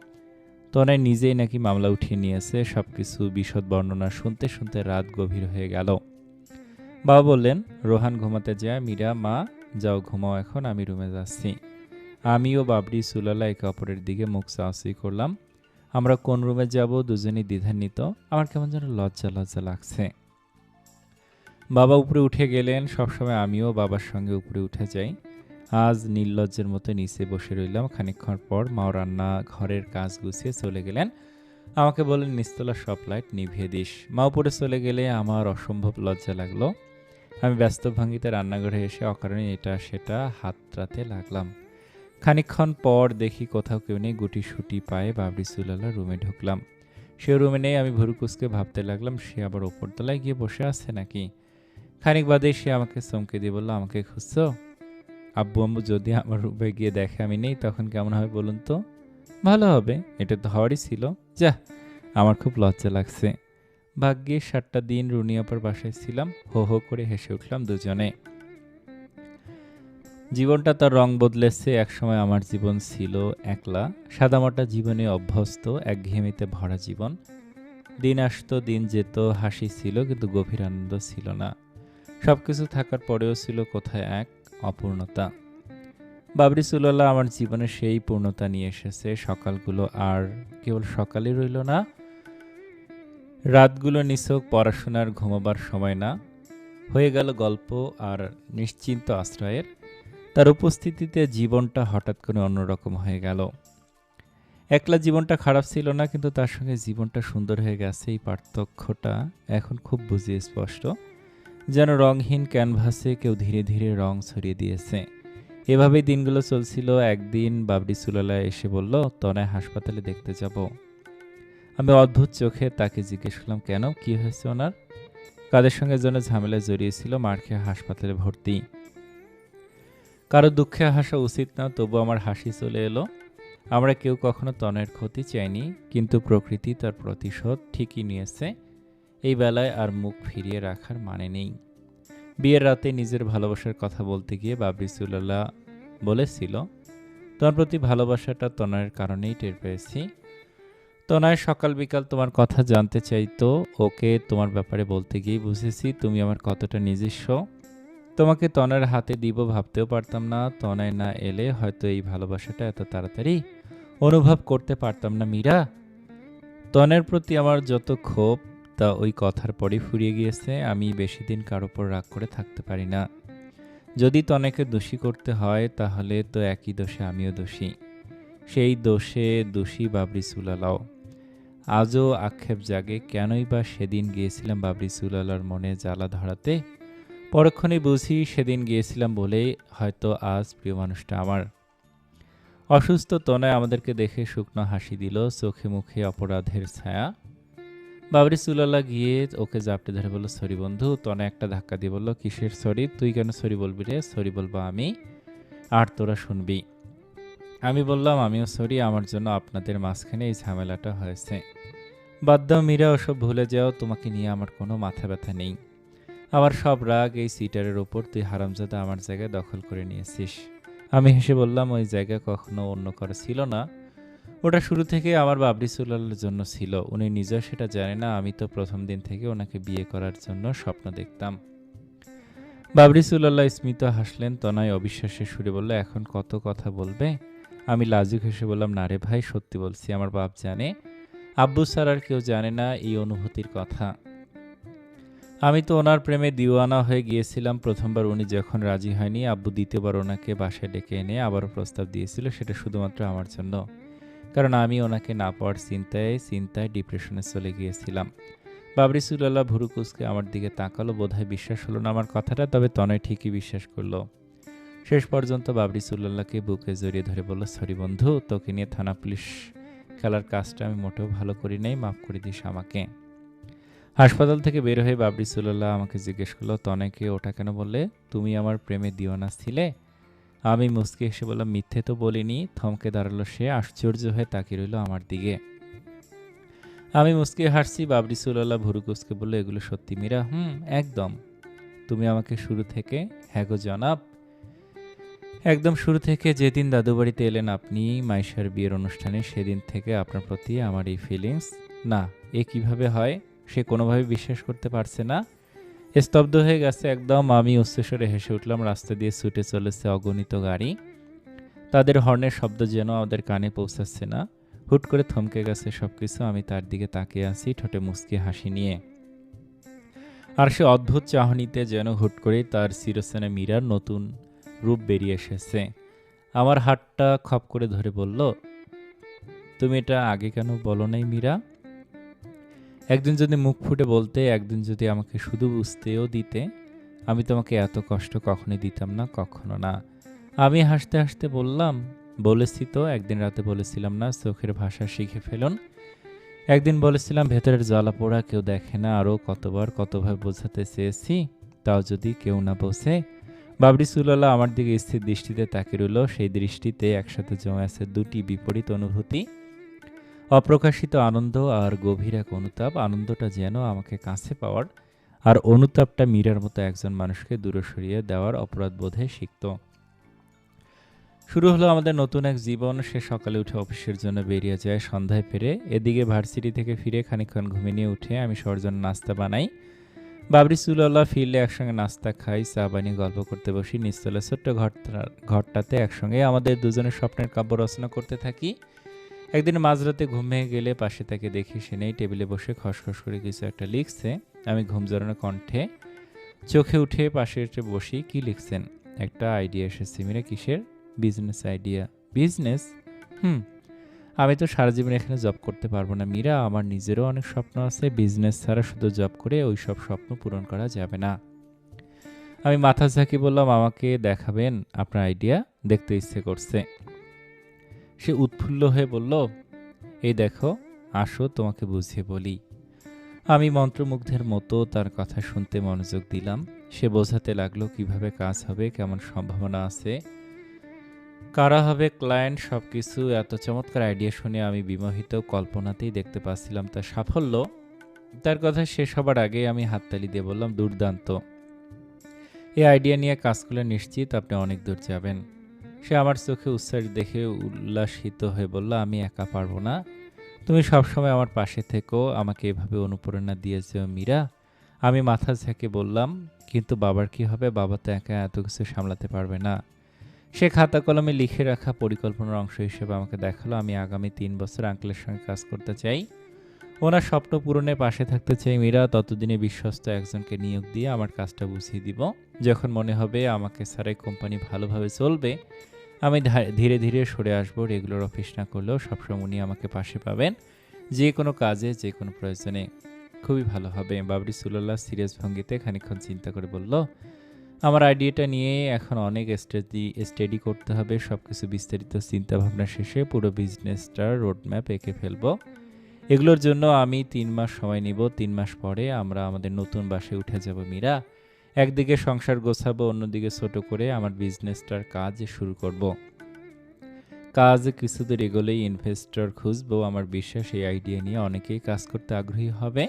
তনয় নিজেই নাকি মামলা উঠিয়ে নিয়েছে। সবকিছু বিশদ বর্ণনা শুনতে শুনতে রাত গভীর হয়ে গেল। বাবা বললেন, রোহান ঘুমাতে যায়। মীরা, মা যাও ঘুমাও এখন, আমি রুমে যাচ্ছি। আমি ও বাবরি সুলালা একে অপরের দিকে মুখ চাওয়াচুই করলাম। আমরা কোন রুমে যাব দুজনেই দ্বিধান্বিত। আমার কেমন যেন লজ্জা লজ্জা লাগছে। বাবা উপরে উঠে গেলেন। সবসময় আমিও বাবার সঙ্গে উপরে উঠে যাই। আজ নির্লজ্জের মতো নিচে বসে রইলাম। খানিকক্ষণ পর মাও রান্না ঘরের কাজ গুছিয়ে চলে গেলেন। আমাকে বললেন, নিচতলা সব লাইট নিভিয়ে দিস। মা উপরে চলে গেলে আমার অসম্ভব লজ্জা লাগলো। আমি ব্যস্ত ভঙ্গিতে রান্নাঘরে এসে অকারণে এটা সেটা হাতড়াতে লাগলাম। খানিকক্ষণ পর দেখি কোথাও কেউ নেই। গুটি সুটি পায়ে বাবরি সুলালা রুমে ঢুকলাম। সে রুমে নেই। আমি ভুরুকুসকে ভাবতে লাগলাম, সে আবার ওপরতলায় গিয়ে বসে আছে নাকি। খানিক বাদে সে আমাকে চমকে দিয়ে বলল, আমাকে খুঁজছো? আব্বু আম্মু যদি আমার রুমে গিয়ে দেখে আমি নেই, তখন কেমন হবে বলুন তো? ভালো হবে, এটা তো হওয়ারই ছিল। যা, আমার খুব লজ্জা লাগছে। ভাগ্যে 7টা দিন রুনি আপার বাসায় ছিলাম। হো হো করে হেসে উঠলাম দুজনে। জীবনটা তার রং বদলেছে। একসময় আমার জীবন ছিল একলা, সাদামাটা জীবনে অভ্যস্ত, একঘেয়েমিতে ভরা জীবন। দিন আসতো, দিন যেত, হাসি ছিল কিন্তু গভীর আনন্দ ছিল না। সবকিছু থাকার পরেও ছিল কোথায় এক অপূর্ণতা। বাবরি সুলাল্লাহ আমার জীবনে সেই পূর্ণতা নিয়ে এসেছে। সকালগুলো আর কেবল সকালই রইল না, রাতগুলো নিছক পড়াশোনার ঘুমাবার সময় না, হয়ে গেল গল্প আর নিশ্চিন্ত আশ্রয়ের। তার উপস্থিতিতে জীবনটা হঠাৎ করে অন্যরকম হয়ে গেল। একলা জীবনটা খারাপ ছিল না, কিন্তু তার সঙ্গে জীবনটা সুন্দর হয়ে গেছে। এই পার্থক্যটা এখন খুব বুঝিয়ে স্পষ্ট। যেন রংহীন ক্যানভাসে কেউ ধীরে ধীরে রং ছড়িয়ে দিয়েছে। এভাবেই দিনগুলো চলছিল। একদিন বাবরি সুলালা এসে বলল, তনয় হাসপাতালে দেখতে যাব। আমি অদ্ভুত চোখে তাকে জিজ্ঞেস করলাম, কেন, কি হয়েছে ওনার? কাদের সঙ্গে যেন ঝামেলায় জড়িয়েছিল, মার খেয়ে হাসপাতালে ভর্তি। কারো দুঃখে হাসা উচিত না, তবু আমার হাসি চলে এলো। আমরা কেউ কখনো তনয়ের ক্ষতি চাইনি, কিন্তু প্রকৃতি তার প্রতিশোধ ঠিকই নিয়েছে। এই বেলায় আর মুখ ফিরিয়ে রাখার মানে নেই। বিয়ের রাতে নিজের ভালোবাসার কথা বলতে গিয়ে বাবরি সুলাল্লাহ বলেছিল, তোমার প্রতি ভালোবাসাটা তনয়ের কারণেই টের পেয়েছি। তনয় সকাল বিকাল তোমার কথা জানতে চাইতো। ওকে তোমার ব্যাপারে বলতে গিয়েই বুঝেছি তুমি আমার কতটা নিজস্ব। তোমাকে তনয়ের হাতে দিব ভাবতেও পারতাম না। তনয় না এলে হয়তো এই ভালোবাসাটা এত তাড়াতাড়ি অনুভব করতে পারতাম না মীরা। তনয়ের প্রতি আমার যত ক্ষোভ তা ওই কথার পরই ফুরিয়ে গিয়েছে। আমি বেশি দিন কার ওপর রাগ করে থাকতে পারি না। যদি তনয়কে দোষী করতে হয়, তাহলে তো একই দোষে আমিও দোষী। সেই দোষে দোষী বাবরি সুলালাও। আজও আক্ষেপ জাগে, কেনই বা সেদিন গিয়েছিলাম বাবরি সুলালার মনে জ্বালা ধরাতে। পরক্ষণেই বুঝি সেদিন গিয়েছিলাম বলেই হয়তো আজ প্রিয় মানুষটা আমার। অসুস্থ তনয় আমাদেরকে দেখে শুকনো হাসি দিল, চোখে মুখে অপরাধের ছায়া। বাবরি চুলালা গিয়ে ওকে জাপটে ধরে বলল, সরি বন্ধু। তনয় একটা ধাক্কা দিয়ে বলল, কিসের সরি? তুই কেন সরি বলবি রে? সরি বলবো আমি, আর তোরা শুনবি। আমি বললাম, আমিও সরি, আমার জন্য আপনাদের মাঝখানে এই ঝামেলাটা হয়েছে। বাদ দাও মীরা, ওসব ভুলে যাও, তোমাকে নিয়ে আমার কোনো মাথা ব্যথা নেই। আমার সব রাগ এই সিটারের ওপর, তুই হারামজাদা আমার জায়গায় দখল করে নিয়েছিস। আমি হেসে বললাম, ওই জায়গা কখনো অন্য কারো ছিল না, ওটা শুরু থেকে আমার বাবরি চুলালার জন্য ছিল। উনি নিজেও সেটা জানে না, আমি তো প্রথম দিন থেকে ওনাকে বিয়ে করার জন্য স্বপ্ন দেখতাম। বাবরি চুলাল্লাহ স্মিত হাসলেন। তনয় অবিশ্বাসের সুরে বলল, এখন কত কথা বলবে? আমি লাজুক হেসে বললাম, না রে ভাই, সত্যি বলছি, আমার বাপ জানে, আব্বু স্যার আর কেউ জানে না এই অনুভূতির কথা। আমি তো ওনার প্রেমে দিওয়ানা হয়ে গিয়েছিলাম। প্রথমবার উনি যখন রাজি হয়নি, আব্বু দ্বিতীয়বার ওনাকে বাসায় ডেকে এনে আবারও প্রস্তাব দিয়েছিল, সেটা শুধুমাত্র আমার জন্য, কারণ আমি ওনাকে না পাওয়ার চিন্তায় ডিপ্রেশনে চলে গিয়েছিলাম। বাবরি চুলাল্লাহ ভুরু কুঁচকে আমার দিকে তাকালো। বোধহয় বিশ্বাস হলো না আমার কথাটা, তবে তনয় ঠিকই বিশ্বাস করলো। শেষ পর্যন্ত বাবরি চুলাল্লাহকে বুকে জড়িয়ে ধরে বলল, সরি বন্ধু, তোকে নিয়ে থানা পুলিশ খেলার কাজটা আমি মোটেও ভালো করি নাই, মাফ করে দিস আমাকে। হাসপাতাল থেকে বের হয়ে বাবরি চুলাল্লাহ আমাকে জিজ্ঞেস করলো, তনয়কে ওটা কেন বললে? তুমি আমার প্রেমে দিওয়ানা ছিলে। আমি মুচকি হেসে বললাম, মিথ্যে তো বলিনি। থমকে দাঁড়ালো সে, আশ্চর্য হয়ে তাকিয়ে রইল আমার দিকে। আমি মুচকি হাসছি। বাবরি চুলাল্লাহ ভুরু কুঁচকে বলল, এগুলো সত্যি মীরা? একদম। তুমি আমাকে শুরু থেকে? হ্যাঁ গো জনাব, একদম শুরু থেকে। যেদিন দাদু বাড়িতে এলেন আপনি মাইশার বিয়ের অনুষ্ঠানে, সেদিন থেকে আপনার প্রতি আমার এই ফিলিংস। না, এ কিভাবে হয়? সে কোনোভাবে বিশ্বাস করতে পারছে না, স্তব্ধ হয়ে গেছে একদম। আমি উচ্চস্বরে হেসে উঠলাম। রাস্তা দিয়ে ছুটে চলেছে অগণিত গাড়ি, তাদের হর্নের শব্দ যেন আমাদের কানে পৌঁছাচ্ছে না। হুট করে থমকে গেছে সবকিছু। আমি তার দিকে তাকিয়ে আছি, ঠোঁটে মুচকি হাসি নিয়ে। আর সে অদ্ভুত চাহনিতে যেন হুট করেই তার চিরচেনা মীরার নতুন রূপ বেরিয়ে এসেছে। আমার হাতটা খপ করে ধরে বলল, তুমি এটা আগে কেন বলো নাই মীরা? একদিন যদি মুখ ফুটে বলতে, একদিন যদি আমাকে শুধু বুঝতেও দিতে, আমি তোমাকে এত কষ্ট কখনোই দিতাম না, কখনো না। আমি হাসতে হাসতে বললাম, বলেছি তো, একদিন রাতে বলেছিলাম না চোখের ভাষা শিখে ফেলুন। একদিন বলেছিলাম ভেতরের জ্বালা পোড়া কেউ দেখে না। আরও কতভাবে বোঝাতে চেয়েছি, তাও যদি কেউ না বোঝে। বাবরি চুলাল্লাহ আমার দিকে স্থির দৃষ্টিতে তাকিয়ে রইল। সেই দৃষ্টিতে একসাথে জমে আছে দুটি বিপরীত অনুভূতি, অপ্রকাশিত আনন্দ আর গভীর এক অনুতাপ। আনন্দটা যেন আমাকে কাছে পাওয়ার, আর অনুতাপটা মীরার মতো একজন মানুষকে দূরে সরিয়ে দেওয়ার অপরাধ বোধে সিক্ত। শুরু হলো আমাদের নতুন এক জীবন। সে সকালে উঠে অফিসের জন্য বেরিয়ে যায়, সন্ধ্যায় ফেরে। এদিকে ভার্সিটি থেকে ফিরে খানিকক্ষণ ঘুমিয়ে নিয়ে উঠে আমি সবার জন্য নাস্তা বানাই। বাবরি চুলাল্লাহ ফিরলে একসঙ্গে নাস্তা খাই, চা বানিয়ে গল্প করতে বসি। নিচতলা ছোট্ট ঘরটাতে একসঙ্গে আমাদের দুজনের স্বপ্নের কাব্য রচনা করতে থাকি। একদিন মাঝরাতে ঘুম ভেঙে গেলে পাশে তাকে দেখি সে নেই, টেবিলে বসে খসখস করে কিছু একটা লিখছে। আমি ঘুম জড়ানো কণ্ঠে চোখে উঠে পাশে এসে বসি। কি লিখছেন? একটা আইডিয়া এসেছে মীরা। কিসের? Business idea. বিজনেস? আমি তো সারা জীবন এখানে জব করতে পারবো না মীরা, আমার নিজেরও অনেক স্বপ্ন আছে। বিজনেস ছাড়া শুধু জব করে ওই সব স্বপ্ন পূরণ করা যাবে না। আমি মাথা ঝাঁকি বললাম, আমাকে দেখাবেন আপনার আইডিয়া, দেখতে ইচ্ছে করছে। সে উৎফুল্ল হয়ে বলল, এই দেখো, আসো তোমাকে বুঝিয়ে বলি। আমি মন্ত্রমুগ্ধের মতো তার কথা শুনতে মনোযোগ দিলাম। সে বোঝাতে লাগলো কিভাবে কাজ হবে, কেমন সম্ভাবনা আছে, কারা হবে ক্লায়েন্ট, সবকিছু। এত চমৎকার আইডিয়া শুনে আমি বিমোহিত, কল্পনাতেই দেখতে পাচ্ছিলাম তার সাফল্য। তার কথা শেষ হবার আগে আমি হাততালি দিয়ে বললাম, দুর্দান্ত, এই আইডিয়া নিয়ে কাজ করলে নিশ্চিত আপনি অনেক দূর যাবেন। সে আমার চোখে উচ্ছ্বাস দেখে উল্লাসিত হয়ে বলল, আমি একা পারবো না, তুমি সবসময় আমার পাশে থেকো, আমাকে এভাবে অনুপ্রেরণা দিয়েছো মীরা। আমি মাথা ঝেঁকে বললাম, কিন্তু বাবার কি হবে? বাবা তো একা এত কিছু সামলাতে পারবে না। সে খাতা কলমে লিখে রাখা পরিকল্পনার অংশ হিসেবে আমাকে দেখালো, আমি আগামী 3 বছর আঙ্কেলের সঙ্গে কাজ করতে চাই, ওনার স্বপ্ন পূরণে পাশে থাকতে চাই মীরা। ততদিনে বিশ্বস্ত একজনকে নিয়োগ দিয়ে আমার কাজটা বুঝিয়ে দিব। যখন মনে হবে আমাকে ছাড়াই কোম্পানি ভালোভাবে চলবে, আমি ধীরে ধীরে সরে আসবো। রেগুলার অফিস না করলেও সবসময় উনি আমাকে পাশে পাবেন, যে কোনো কাজে, যে কোনো প্রয়োজনে। খুবই ভালো হবে। বাবরি চুলাল্লাহ সিরিয়াস ভঙ্গিতে খানিকক্ষণ চিন্তা করে বলল, আমার আইডিয়াটা নিয়ে এখন অনেক স্টাডি করতে হবে। সবকিছু বিস্তারিত চিন্তাভাবনা শেষে পুরো বিজনেসটার রোডম্যাপ এঁকে ফেলবো। এগুলোর জন্য আমি ৩ মাস সময় নিব। ৩ মাস পরে আমরা আমাদের নতুন বাসায় উঠে যাব মীরা। একদিকে সংসার গোছাবো, অন্যদিকে ছোট করে আমার বিজনেসটার কাজ শুরু করব। কাজ কিছুদূর এগোলেই ইনভেস্টর খুঁজবো। আমার বিশ্বাস এই আইডিয়া নিয়ে অনেকেই কাজ করতে আগ্রহী হবে।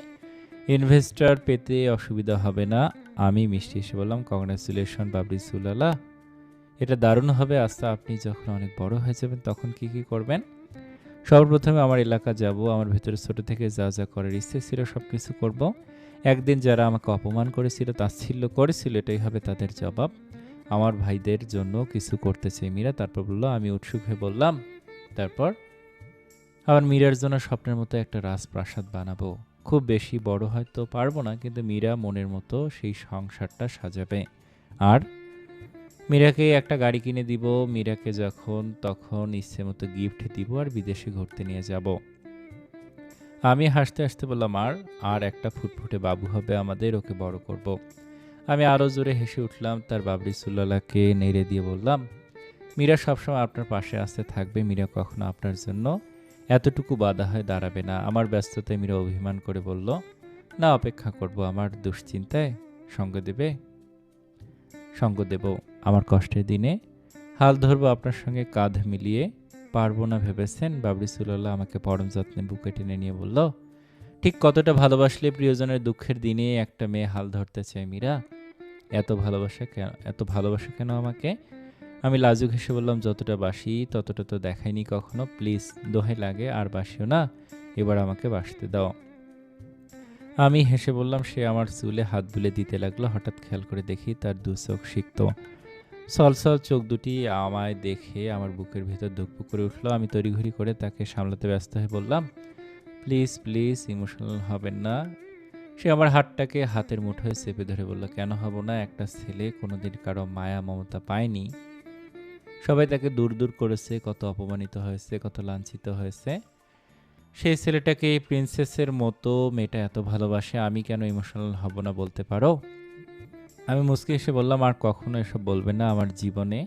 ইনভেস্টর পেতে অসুবিধা হবে না। আমি মিষ্টি এসে বললাম, কংগ্রাচুলেশন বাবরি সুলালা, এটা দারুণ হবে। আচ্ছা, আপনি যখন অনেক বড় হয়ে যাবেন তখন কি কি করবেন? সর্বপ্রথমে আমার এলাকা যাব। আমার ভেতরে ছোট থেকে যা যা করার ইচ্ছে ছিল সব কিছু করব। একদিন যারা আমাকে অপমান করেছিল, তাচ্ছিল্য করেছিল, এটাই হবে তাদের জবাব। আমার ভাইদের জন্য কিছু করতে চাই মীরা। তারপর বললো, আমি উৎসুক হয়ে বললাম, তারপর? আমার মীরার জন্য স্বপ্নের মতো একটা রাজপ্রাসাদ বানাবো। খুব বেশি বড় হয়তো পারবো না, কিন্তু মীরা মনের মতো সেই সংসারটা সাজাবে। আর মীরাকে একটা গাড়ি কিনে দিব। মীরাকে যখন তখন ইচ্ছে মতো গিফট দিব আর বিদেশে ঘুরতে নিয়ে যাব। আমি হাসতে হাসতে বললাম, আর একটা ফুটফুটে বাবু হবে আমাদের, ওকে বড় করব। আমি আরও জোরে হেসে উঠলাম। তার বাবরি সুল্লালাকে নেড়ে দিয়ে বললাম, মীরা সবসময় আপনার পাশে আসতে থাকবে। মীরা কখনো আপনার জন্য এতটুকু বাধা হয়ে দাঁড়াবে না। আমার ব্যস্ততায় মীরা অভিমান করে বলল, না, অপেক্ষা করব। আমার দুশ্চিন্তায় সঙ্গ দেব আমার কষ্টের দিনে। হাল ধরবো আপনার সঙ্গে কাঁধ মিলিয়ে। পারবো না ভেবেছেন? বাবরি সুল্লাহ আমাকে পরম যত্নে বুকে টেনে নিয়ে বলল, ঠিক কতটা ভালোবাসলে প্রিয়জনের দুঃখের দিনে একটা মেয়ে হাল ধরতে চায় মীরা? এত ভালোবাসা কেন আমাকে? আমি লাজুক হেসে বললাম, যতটা বাসি ততটা তো দেখাইনি কখনো। প্লিজ, দোহাই লাগে, আর বাসিও না। এবার আমাকে বাসতে দাও। আমি হেসে বললাম। সে আমার চুলে হাত বুলে দিতে লাগলো। হঠাৎ খেয়াল করে দেখি তার দু চোখ সিক্ত। সলসল চোখ দুটি আমায় দেখে আমার বুকের ভেতর ধুকপুক করে উঠলো। আমি তড়িঘড়ি করে তাকে সামলাতে ব্যস্ত হয়ে বললাম, প্লিজ প্লিজ, ইমোশনাল হবেন না। সে আমার হাতটাকে হাতের মুঠোয় চেপে ধরে বলল, কেন হব না? একটা ছেলে কোনোদিন কারো মায়া মমতা পায়নি। সবাই তাকে দূর দূর করেছে, কত অপমানিত হয়েছে, কত লাঞ্ছিত হয়েছে। সেই ছেলেটাকে প্রিন্সেসের মতো মেয়েটা এত ভালোবাসে। আমি কেন ইমোশনাল হব না বলতে পারো? আমি মুচকি এসে বললাম, আর কখনো এসব বলবে না। আমার জীবনে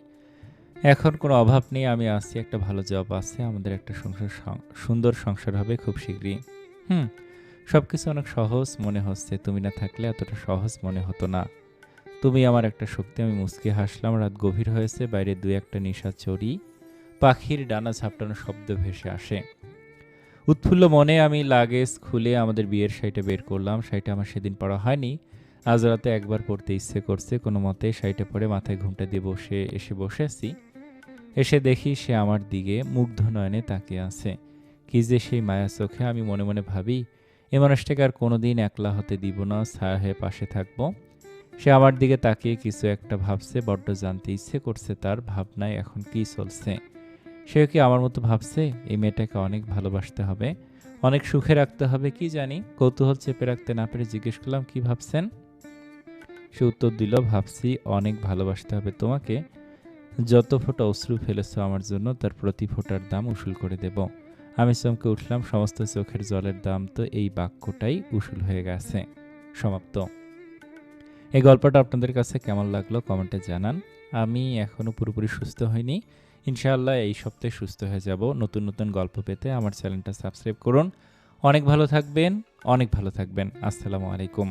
এখন কোনো অভাব নেই। আমি আছি, একটা ভালো জব আছে, আমাদের একটা সুন্দর সংসার হবে খুব শীঘ্রই। সবকিছু অনেক সহজ মনে হচ্ছে। তুমি না থাকলে এতটা সহজ মনে হতো না। তুমি আমার একটা শক্তি। আমি মুচকি হাসলাম। রাত গভীর হয়েছে। বাইরে দু একটা নিশাচরি পাখির ডানা ঝাপটানো শব্দ ভেসে আসে। উৎফুল্ল মনে আমি লাগেজ খুলে আমাদের বিয়ের শাড়িটা বের করলাম। শাড়িটা আমার সেদিন পরা হয়নি। আজ রাতে একবার পরতে ইচ্ছে করছে। কোনো মতে শাড়িটা পরে মাথায় ঘুমটা দিয়ে এসে বসেছি। এসে দেখি সে আমার দিকে মুগ্ধ নয়নে তাকিয়ে আছে। কি যে সেই মায়া চোখে! আমি মনে মনে ভাবি, এ মানুষটাকে আর কোনোদিন একলা হতে দিব না, ছায়া হয়ে পাশে থাকবো। সে আমার দিকে তাকিয়ে কিছু একটা ভাবছে। বড্ড জানতে ইচ্ছে করছে তার ভাবনায় এখন কি চলছে। সেও কি আমার মতো ভাবছে? এই মেয়েটাকে অনেক ভালোবাসতে হবে, অনেক সুখে রাখতে হবে। কি জানি, কৌতূহল চেপে রাখতে না পেরে জিজ্ঞেস করলাম, কি ভাবছেন? সে উত্তর দিল, ভাবছি অনেক ভালোবাসতে হবে তোমাকে। যত ফোঁটা অশ্রু ফেলেছ আমার জন্য, তার প্রতি ফোঁটার দাম উসুল করে দেব। আমি চমকে উঠলাম। সমস্ত চোখের জলের দাম তো এই বাক্যটাই উসুল হয়ে গেছে। সমাপ্ত। এই গল্পটা আপনাদের কাছে কেমন লাগলো কমেন্টে জানান। আমি এখনও পুরোপুরি সুস্থ হইনি। ইনশাআল্লাহ এই সপ্তাহে সুস্থ হয়ে যাব। নতুন নতুন গল্প পেতে আমার চ্যানেলটা সাবস্ক্রাইব করুন। অনেক ভালো থাকবেন। আসসালামু আলাইকুম।